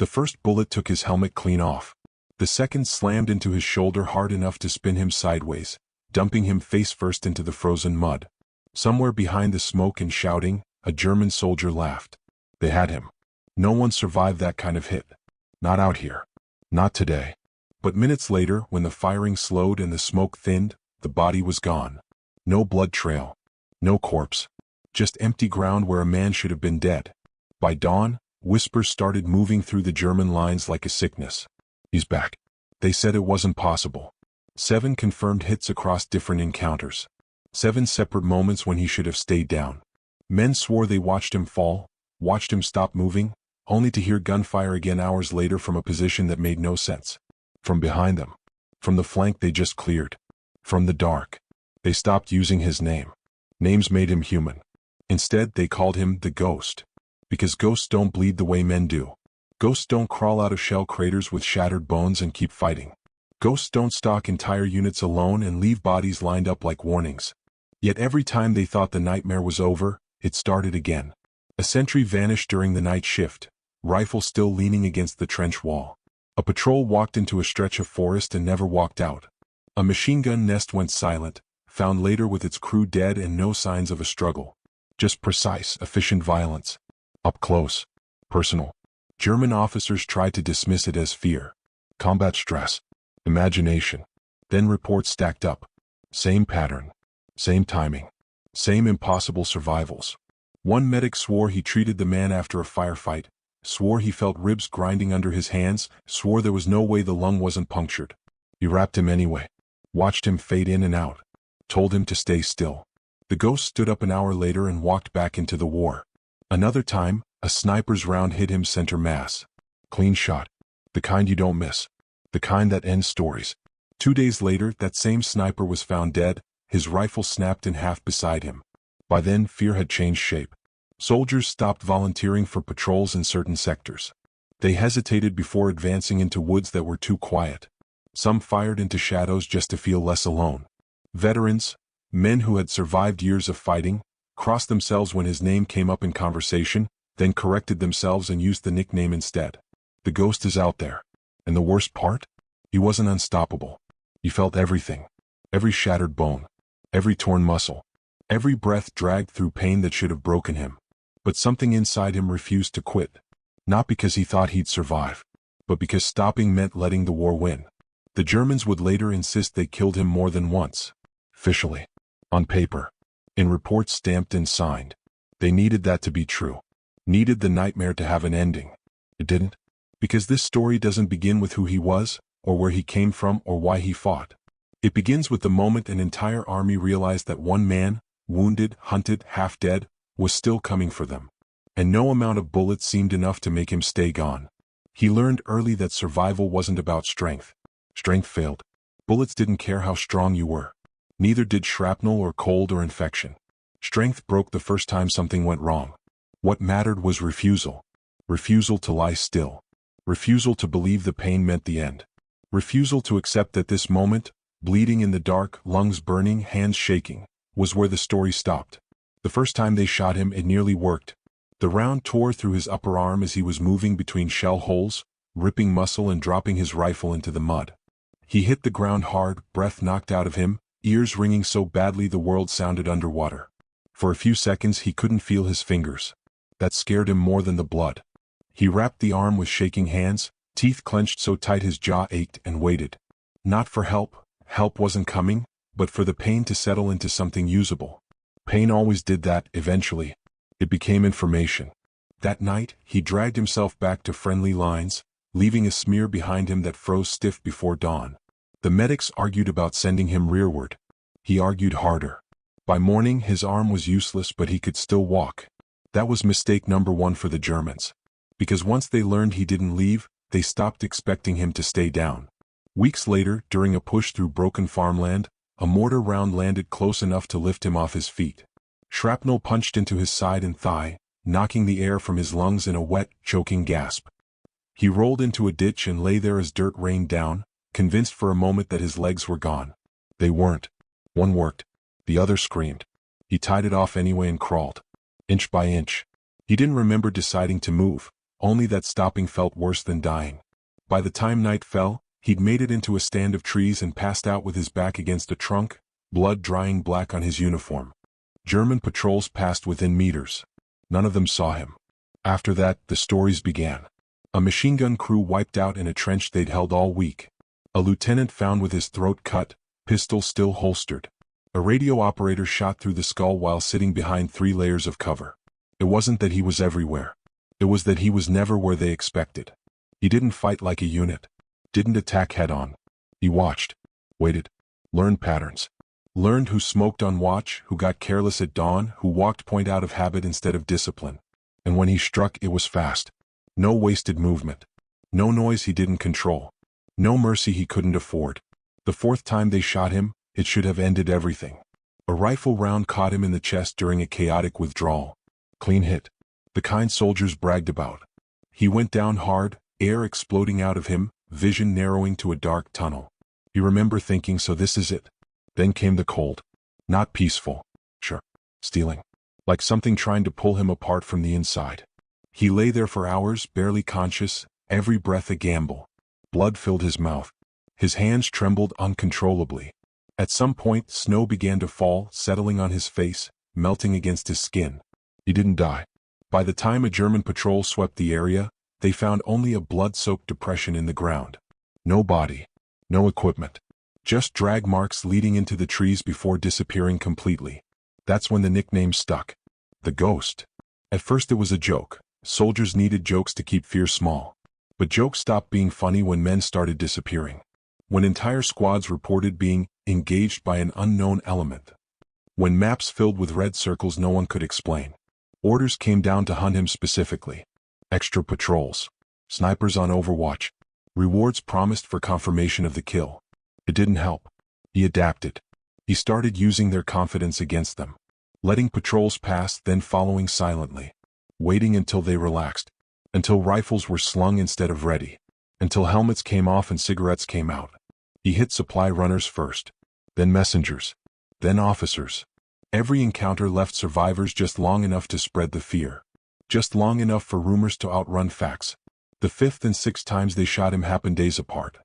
The first bullet took his helmet clean off. The second slammed into his shoulder hard enough to spin him sideways, dumping him face first into the frozen mud. Somewhere behind the smoke and shouting, a German soldier laughed. They had him. No one survived that kind of hit. Not out here. Not today. But minutes later, when the firing slowed and the smoke thinned, the body was gone. No blood trail. No corpse. Just empty ground where a man should have been dead. By dawn, whispers started moving through the German lines like a sickness. He's back. They said it wasn't possible. 7 confirmed hits across different encounters. 7 separate moments when he should have stayed down. Men swore they watched him fall, watched him stop moving, only to hear gunfire again hours later from a position that made no sense. From behind them. From the flank they just cleared. From the dark. They stopped using his name. Names made him human. Instead, they called him the Ghost. Because ghosts don't bleed the way men do. Ghosts don't crawl out of shell craters with shattered bones and keep fighting. Ghosts don't stalk entire units alone and leave bodies lined up like warnings. Yet every time they thought the nightmare was over, it started again. A sentry vanished during the night shift, rifle still leaning against the trench wall. A patrol walked into a stretch of forest and never walked out. A machine gun nest went silent, found later with its crew dead and no signs of a struggle. Just precise, efficient violence. Up close. Personal. German officers tried to dismiss it as fear. Combat stress. Imagination. Then reports stacked up. Same pattern. Same timing. Same impossible survivals. One medic swore he treated the man after a firefight, swore he felt ribs grinding under his hands, swore there was no way the lung wasn't punctured. He wrapped him anyway. Watched him fade in and out. Told him to stay still. The Ghost stood up an hour later and walked back into the war. Another time, a sniper's round hit him center mass. Clean shot. The kind you don't miss. The kind that ends stories. 2 days later, that same sniper was found dead, his rifle snapped in half beside him. By then, fear had changed shape. Soldiers stopped volunteering for patrols in certain sectors. They hesitated before advancing into woods that were too quiet. Some fired into shadows just to feel less alone. Veterans, men who had survived years of fighting, crossed themselves when his name came up in conversation, then corrected themselves and used the nickname instead. The Ghost is out there. And the worst part? He wasn't unstoppable. He felt everything. Every shattered bone. Every torn muscle. Every breath dragged through pain that should have broken him. But something inside him refused to quit. Not because he thought he'd survive, but because stopping meant letting the war win. The Germans would later insist they killed him more than once. Officially. On paper. In reports stamped and signed. They needed that to be true. Needed the nightmare to have an ending. It didn't. Because this story doesn't begin with who he was, or where he came from, or why he fought. It begins with the moment an entire army realized that one man, wounded, hunted, half dead, was still coming for them. And no amount of bullets seemed enough to make him stay gone. He learned early that survival wasn't about strength. Strength failed. Bullets didn't care how strong you were. Neither did shrapnel or cold or infection. Strength broke the first time something went wrong. What mattered was refusal. Refusal to lie still. Refusal to believe the pain meant the end. Refusal to accept that this moment, bleeding in the dark, lungs burning, hands shaking, was where the story stopped. The first time they shot him, it nearly worked. The round tore through his upper arm as he was moving between shell holes, ripping muscle and dropping his rifle into the mud. He hit the ground hard, breath knocked out of him, ears ringing so badly the world sounded underwater. For a few seconds he couldn't feel his fingers. That scared him more than the blood. He wrapped the arm with shaking hands, teeth clenched so tight his jaw ached, and waited. Not for help. Help wasn't coming, but for the pain to settle into something usable. Pain always did that, eventually. It became information. That night, he dragged himself back to friendly lines, leaving a smear behind him that froze stiff before dawn. The medics argued about sending him rearward. He argued harder. By morning, his arm was useless, but he could still walk. That was mistake number 1 for the Germans. Because once they learned he didn't leave, they stopped expecting him to stay down. Weeks later, during a push through broken farmland, a mortar round landed close enough to lift him off his feet. Shrapnel punched into his side and thigh, knocking the air from his lungs in a wet, choking gasp. He rolled into a ditch and lay there as dirt rained down, convinced for a moment that his legs were gone. They weren't. One worked. The other screamed. He tied it off anyway and crawled. Inch by inch. He didn't remember deciding to move, only that stopping felt worse than dying. By the time night fell, he'd made it into a stand of trees and passed out with his back against a trunk, blood drying black on his uniform. German patrols passed within meters. None of them saw him. After that, the stories began. A machine gun crew wiped out in a trench they'd held all week. A lieutenant found with his throat cut, pistol still holstered. A radio operator shot through the skull while sitting behind 3 layers of cover. It wasn't that he was everywhere. It was that he was never where they expected. He didn't fight like a unit. Didn't attack head-on. He watched. Waited. Learned patterns. Learned who smoked on watch, who got careless at dawn, who walked point out of habit instead of discipline. And when he struck, it was fast. No wasted movement. No noise he didn't control. No mercy he couldn't afford. The 4th time they shot him, it should have ended everything. A rifle round caught him in the chest during a chaotic withdrawal. Clean hit. The kind soldiers bragged about. He went down hard, air exploding out of him, vision narrowing to a dark tunnel. You remember thinking, so this is it. Then came the cold. Not peaceful. Sure. Stealing. Like something trying to pull him apart from the inside. He lay there for hours, barely conscious, every breath a gamble. Blood filled his mouth. His hands trembled uncontrollably. At some point, snow began to fall, settling on his face, melting against his skin. He didn't die. By the time a German patrol swept the area, they found only a blood-soaked depression in the ground. No body. No equipment. Just drag marks leading into the trees before disappearing completely. That's when the nickname stuck. The Ghost. At first it was a joke. Soldiers needed jokes to keep fear small. But jokes stopped being funny when men started disappearing. When entire squads reported being engaged by an unknown element. When maps filled with red circles no one could explain. Orders came down to hunt him specifically. Extra patrols. Snipers on overwatch. Rewards promised for confirmation of the kill. It didn't help. He adapted. He started using their confidence against them. Letting patrols pass, then following silently. Waiting until they relaxed. Until rifles were slung instead of ready. Until helmets came off and cigarettes came out. He hit supply runners first. Then messengers. Then officers. Every encounter left survivors just long enough to spread the fear. Just long enough for rumors to outrun facts. The 5th and 6th times they shot him happened days apart.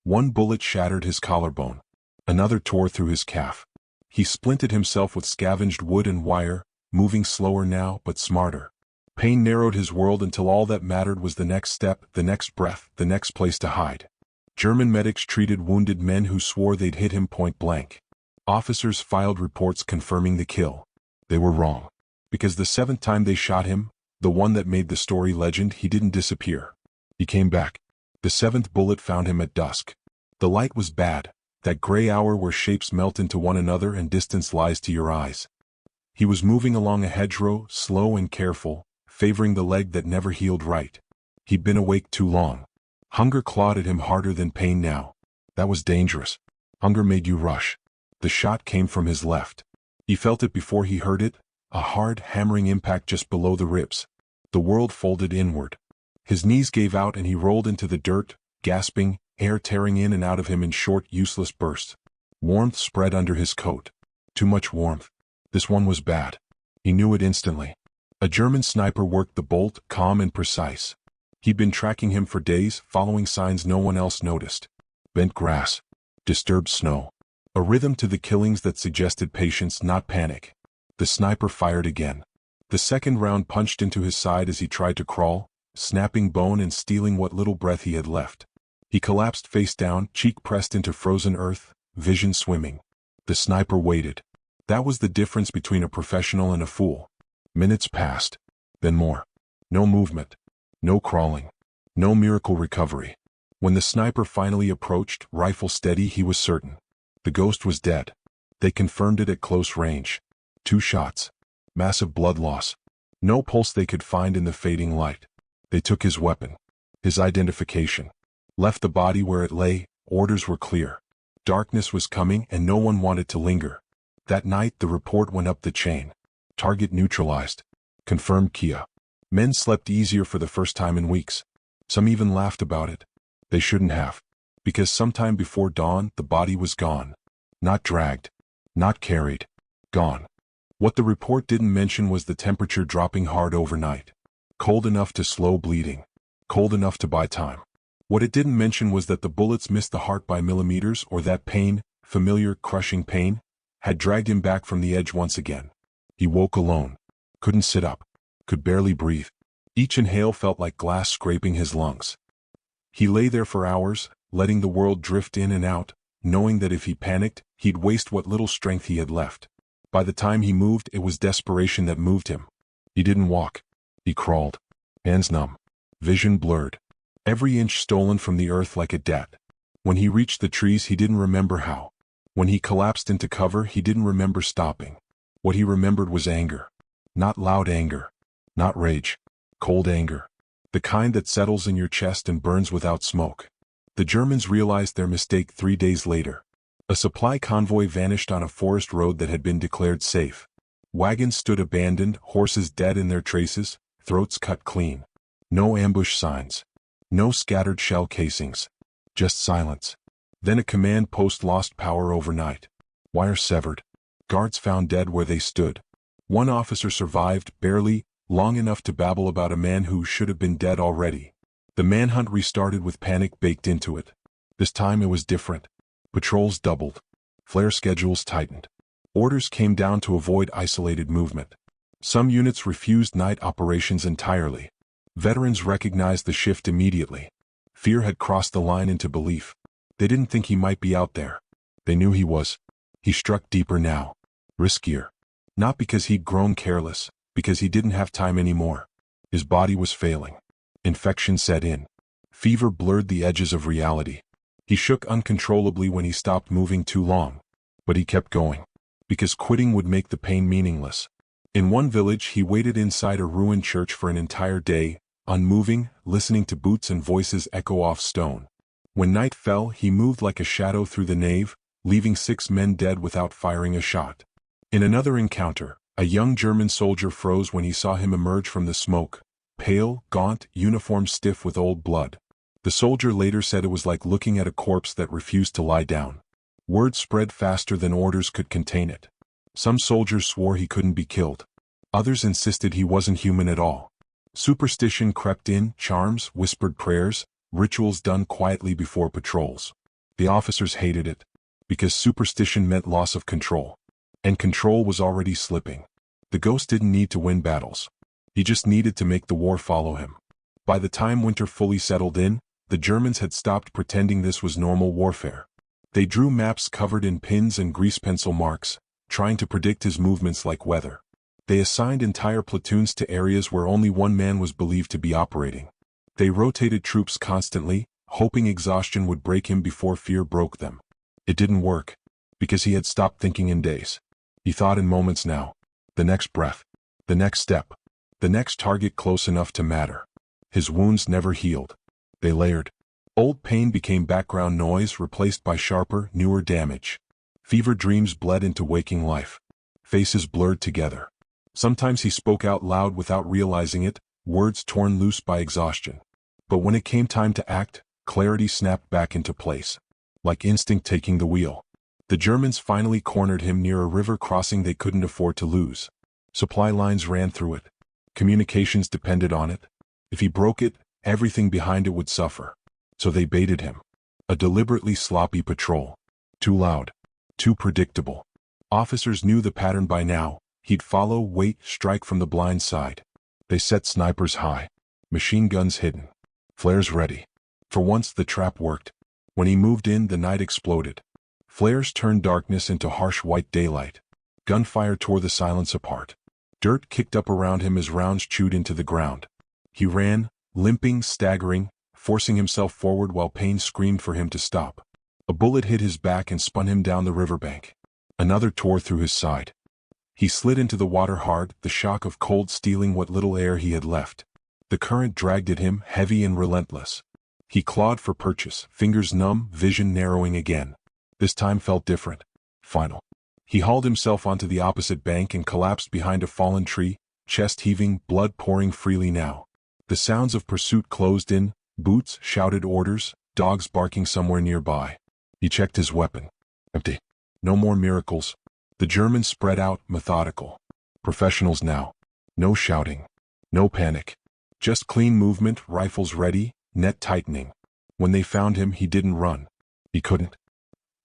One bullet shattered his collarbone. Another tore through his calf. He splinted himself with scavenged wood and wire, moving slower now but smarter. Pain narrowed his world until all that mattered was the next step, the next breath, the next place to hide. German medics treated wounded men who swore they'd hit him point blank. Officers filed reports confirming the kill. They were wrong. Because the 7th time they shot him, the one that made the story legend, he didn't disappear. He came back. The 7th bullet found him at dusk. The light was bad, that gray hour where shapes melt into one another and distance lies to your eyes. He was moving along a hedgerow, slow and careful, favoring the leg that never healed right. He'd been awake too long. Hunger clawed at him harder than pain now. That was dangerous. Hunger made you rush. The shot came from his left. He felt it before he heard it, a hard, hammering impact just below the ribs. The world folded inward. His knees gave out and he rolled into the dirt, gasping, air tearing in and out of him in short, useless bursts. Warmth spread under his coat. Too much warmth. This one was bad. He knew it instantly. A German sniper worked the bolt, calm and precise. He'd been tracking him for days, following signs no one else noticed. Bent grass. Disturbed snow. A rhythm to the killings that suggested patience, not panic. The sniper fired again. The second round punched into his side as he tried to crawl, snapping bone and stealing what little breath he had left. He collapsed face down, cheek pressed into frozen earth, vision swimming. The sniper waited. That was the difference between a professional and a fool. Minutes passed. Then more. No movement. No crawling. No miracle recovery. When the sniper finally approached, rifle steady, he was certain. The ghost was dead. They confirmed it at close range. 2 shots. Massive blood loss. No pulse they could find in the fading light. They took his weapon. His identification. Left the body where it lay. Orders were clear. Darkness was coming and no one wanted to linger. That night the report went up the chain. Target neutralized. Confirmed Kia. Men slept easier for the first time in weeks. Some even laughed about it. They shouldn't have. Because sometime before dawn, the body was gone. Not dragged. Not carried. Gone. What the report didn't mention was the temperature dropping hard overnight. Cold enough to slow bleeding. Cold enough to buy time. What it didn't mention was that the bullets missed the heart by millimeters, or that pain, familiar, crushing pain, had dragged him back from the edge once again. He woke alone. Couldn't sit up. Could barely breathe. Each inhale felt like glass scraping his lungs. He lay there for hours, letting the world drift in and out, knowing that if he panicked, he'd waste what little strength he had left. By the time he moved, it was desperation that moved him. He didn't walk. He crawled. Hands numb. Vision blurred. Every inch stolen from the earth like a debt. When he reached the trees, he didn't remember how. When he collapsed into cover, he didn't remember stopping. What he remembered was anger. Not loud anger. Not rage. Cold anger. The kind that settles in your chest and burns without smoke. The Germans realized their mistake 3 days later. A supply convoy vanished on a forest road that had been declared safe. Wagons stood abandoned, horses dead in their traces, throats cut clean. No ambush signs. No scattered shell casings. Just silence. Then a command post lost power overnight. Wire severed. Guards found dead where they stood. One officer survived, barely, long enough to babble about a man who should have been dead already. The manhunt restarted with panic baked into it. This time it was different. Patrols doubled. Flare schedules tightened. Orders came down to avoid isolated movement. Some units refused night operations entirely. Veterans recognized the shift immediately. Fear had crossed the line into belief. They didn't think he might be out there. They knew he was. He struck deeper now. Riskier. Not because he'd grown careless, because he didn't have time anymore. His body was failing. Infection set in. Fever blurred the edges of reality. He shook uncontrollably when he stopped moving too long. But he kept going. Because quitting would make the pain meaningless. In one village, he waited inside a ruined church for an entire day, unmoving, listening to boots and voices echo off stone. When night fell, he moved like a shadow through the nave, leaving 6 men dead without firing a shot. In another encounter, a young German soldier froze when he saw him emerge from the smoke, pale, gaunt, uniform stiff with old blood. The soldier later said it was like looking at a corpse that refused to lie down. Word spread faster than orders could contain it. Some soldiers swore he couldn't be killed. Others insisted he wasn't human at all. Superstition crept in, charms, whispered prayers, rituals done quietly before patrols. The officers hated it, because superstition meant loss of control. And control was already slipping. The ghost didn't need to win battles. He just needed to make the war follow him. By the time winter fully settled in, the Germans had stopped pretending this was normal warfare. They drew maps covered in pins and grease pencil marks, trying to predict his movements like weather. They assigned entire platoons to areas where only one man was believed to be operating. They rotated troops constantly, hoping exhaustion would break him before fear broke them. It didn't work, because he had stopped thinking in days. He thought in moments now. The next breath. The next step. The next target close enough to matter. His wounds never healed. They layered. Old pain became background noise, replaced by sharper, newer damage. Fever dreams bled into waking life. Faces blurred together. Sometimes he spoke out loud without realizing it, words torn loose by exhaustion. But when it came time to act, clarity snapped back into place. Like instinct taking the wheel. The Germans finally cornered him near a river crossing they couldn't afford to lose. Supply lines ran through it. Communications depended on it. If he broke it, everything behind it would suffer. So they baited him. A deliberately sloppy patrol. Too loud. Too predictable. Officers knew the pattern by now. He'd follow, wait, strike from the blind side. They set snipers high. Machine guns hidden. Flares ready. For once the trap worked. When he moved in, the night exploded. Flares turned darkness into harsh white daylight. Gunfire tore the silence apart. Dirt kicked up around him as rounds chewed into the ground. He ran, limping, staggering, forcing himself forward while pain screamed for him to stop. A bullet hit his back and spun him down the riverbank. Another tore through his side. He slid into the water hard, the shock of cold stealing what little air he had left. The current dragged at him, heavy and relentless. He clawed for purchase, fingers numb, vision narrowing again. This time felt different. Final. He hauled himself onto the opposite bank and collapsed behind a fallen tree, chest heaving, blood pouring freely now. The sounds of pursuit closed in, boots shouted orders, dogs barking somewhere nearby. He checked his weapon. Empty. No more miracles. The Germans spread out, methodical. Professionals now. No shouting. No panic. Just clean movement, rifles ready, net tightening. When they found him, he didn't run. He couldn't.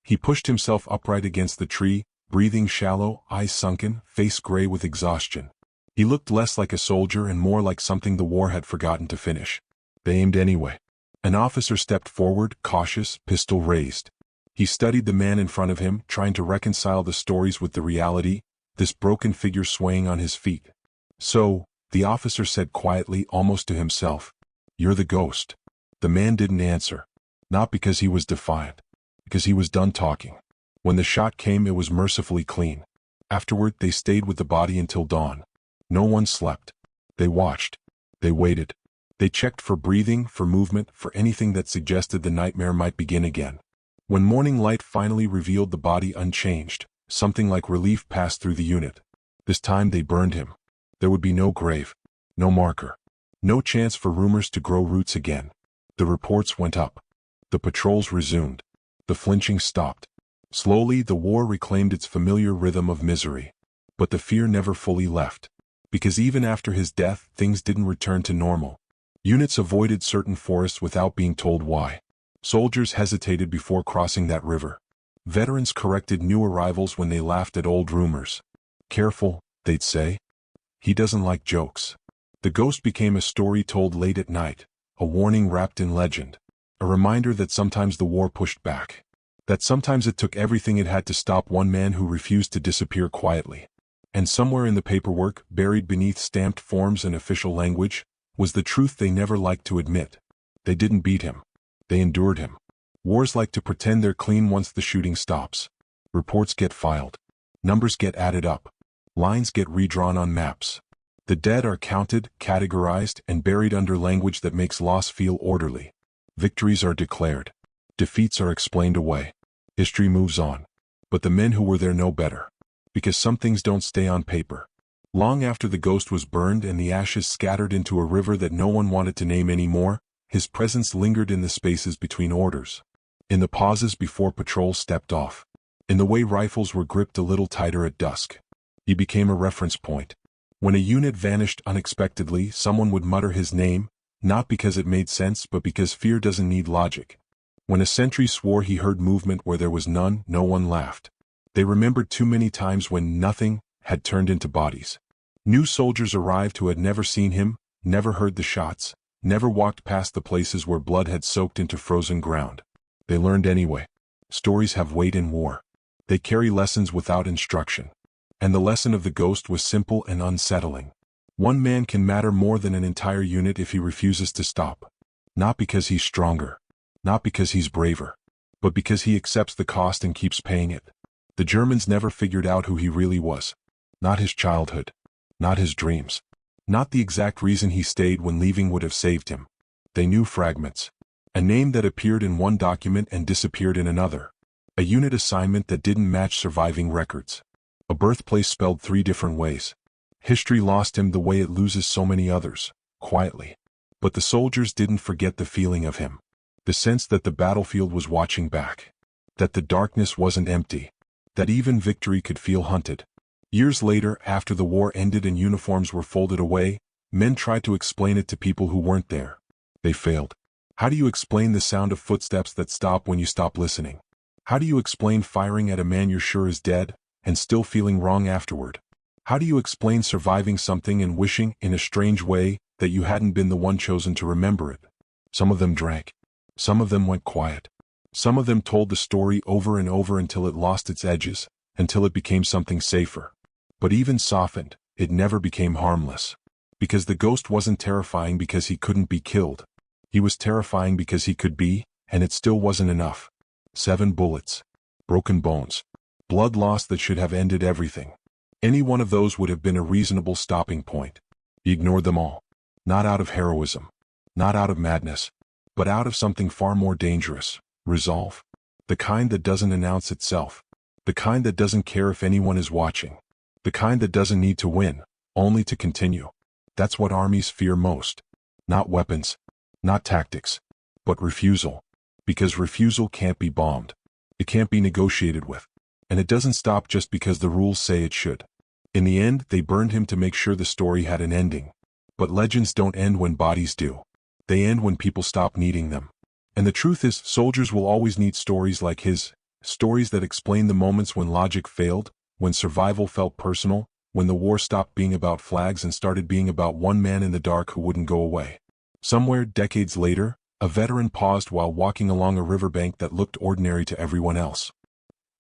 He pushed himself upright against the tree, breathing shallow, eyes sunken, face gray with exhaustion. He looked less like a soldier and more like something the war had forgotten to finish. They aimed anyway. An officer stepped forward, cautious, pistol raised. He studied the man in front of him, trying to reconcile the stories with the reality, this broken figure swaying on his feet. "So," the officer said quietly, almost to himself, "you're the ghost." The man didn't answer. Not because he was defiant. Because he was done talking. When the shot came, it was mercifully clean. Afterward, they stayed with the body until dawn. No one slept. They watched. They waited. They checked for breathing, for movement, for anything that suggested the nightmare might begin again. When morning light finally revealed the body unchanged, something like relief passed through the unit. This time they burned him. There would be no grave. No marker. No chance for rumors to grow roots again. The reports went up. The patrols resumed. The flinching stopped. Slowly, the war reclaimed its familiar rhythm of misery. But the fear never fully left. Because even after his death, things didn't return to normal. Units avoided certain forests without being told why. Soldiers hesitated before crossing that river. Veterans corrected new arrivals when they laughed at old rumors. "Careful," they'd say. "He doesn't like jokes." The ghost became a story told late at night, a warning wrapped in legend. A reminder that sometimes the war pushed back. That sometimes it took everything it had to stop one man who refused to disappear quietly. And somewhere in the paperwork, buried beneath stamped forms and official language, was the truth they never liked to admit. They didn't beat him. They endured him. Wars like to pretend they're clean once the shooting stops. Reports get filed. Numbers get added up. Lines get redrawn on maps. The dead are counted, categorized, and buried under language that makes loss feel orderly. Victories are declared. Defeats are explained away. History moves on. But the men who were there know better. Because some things don't stay on paper. Long after the ghost was burned and the ashes scattered into a river that no one wanted to name anymore, his presence lingered in the spaces between orders. In the pauses before patrols stepped off. In the way rifles were gripped a little tighter at dusk. He became a reference point. When a unit vanished unexpectedly, someone would mutter his name, not because it made sense but because fear doesn't need logic. When a sentry swore he heard movement where there was none, no one laughed. They remembered too many times when nothing had turned into bodies. New soldiers arrived who had never seen him, never heard the shots, never walked past the places where blood had soaked into frozen ground. They learned anyway. Stories have weight in war. They carry lessons without instruction. And the lesson of the ghost was simple and unsettling. One man can matter more than an entire unit if he refuses to stop. Not because he's stronger. Not because he's braver. But because he accepts the cost and keeps paying it. The Germans never figured out who he really was. Not his childhood. Not his dreams. Not the exact reason he stayed when leaving would have saved him. They knew fragments. A name that appeared in one document and disappeared in another. A unit assignment that didn't match surviving records. A birthplace spelled 3 different ways. History lost him the way it loses so many others, quietly. But the soldiers didn't forget the feeling of him. The sense that the battlefield was watching back. That the darkness wasn't empty. That even victory could feel hunted. Years later, after the war ended and uniforms were folded away, men tried to explain it to people who weren't there. They failed. How do you explain the sound of footsteps that stop when you stop listening? How do you explain firing at a man you're sure is dead, and still feeling wrong afterward? How do you explain surviving something and wishing, in a strange way, that you hadn't been the one chosen to remember it? Some of them drank. Some of them went quiet. Some of them told the story over and over until it lost its edges, until it became something safer. But even softened, it never became harmless. Because the ghost wasn't terrifying because he couldn't be killed. He was terrifying because he could be, and it still wasn't enough. 7 bullets. Broken bones. Blood loss that should have ended everything. Any one of those would have been a reasonable stopping point. He ignored them all. Not out of heroism. Not out of madness. But out of something far more dangerous. Resolve. The kind that doesn't announce itself. The kind that doesn't care if anyone is watching. The kind that doesn't need to win, only to continue. That's what armies fear most. Not weapons. Not tactics. But refusal. Because refusal can't be bombed. It can't be negotiated with. And it doesn't stop just because the rules say it should. In the end, they burned him to make sure the story had an ending. But legends don't end when bodies do. They end when people stop needing them. And the truth is, soldiers will always need stories like his, stories that explain the moments when logic failed, when survival felt personal, when the war stopped being about flags and started being about one man in the dark who wouldn't go away. Somewhere, decades later, a veteran paused while walking along a riverbank that looked ordinary to everyone else.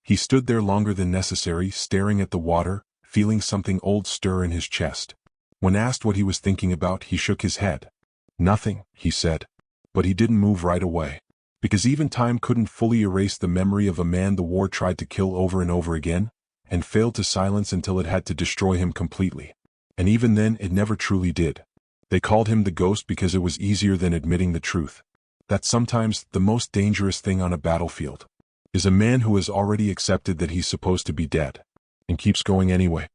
He stood there longer than necessary, staring at the water, feeling something old stir in his chest. When asked what he was thinking about, he shook his head. "Nothing," he said. But he didn't move right away. Because even time couldn't fully erase the memory of a man the war tried to kill over and over again, and failed to silence until it had to destroy him completely. And even then, it never truly did. They called him the ghost because it was easier than admitting the truth. That sometimes the most dangerous thing on a battlefield is a man who has already accepted that he's supposed to be dead, and keeps going anyway.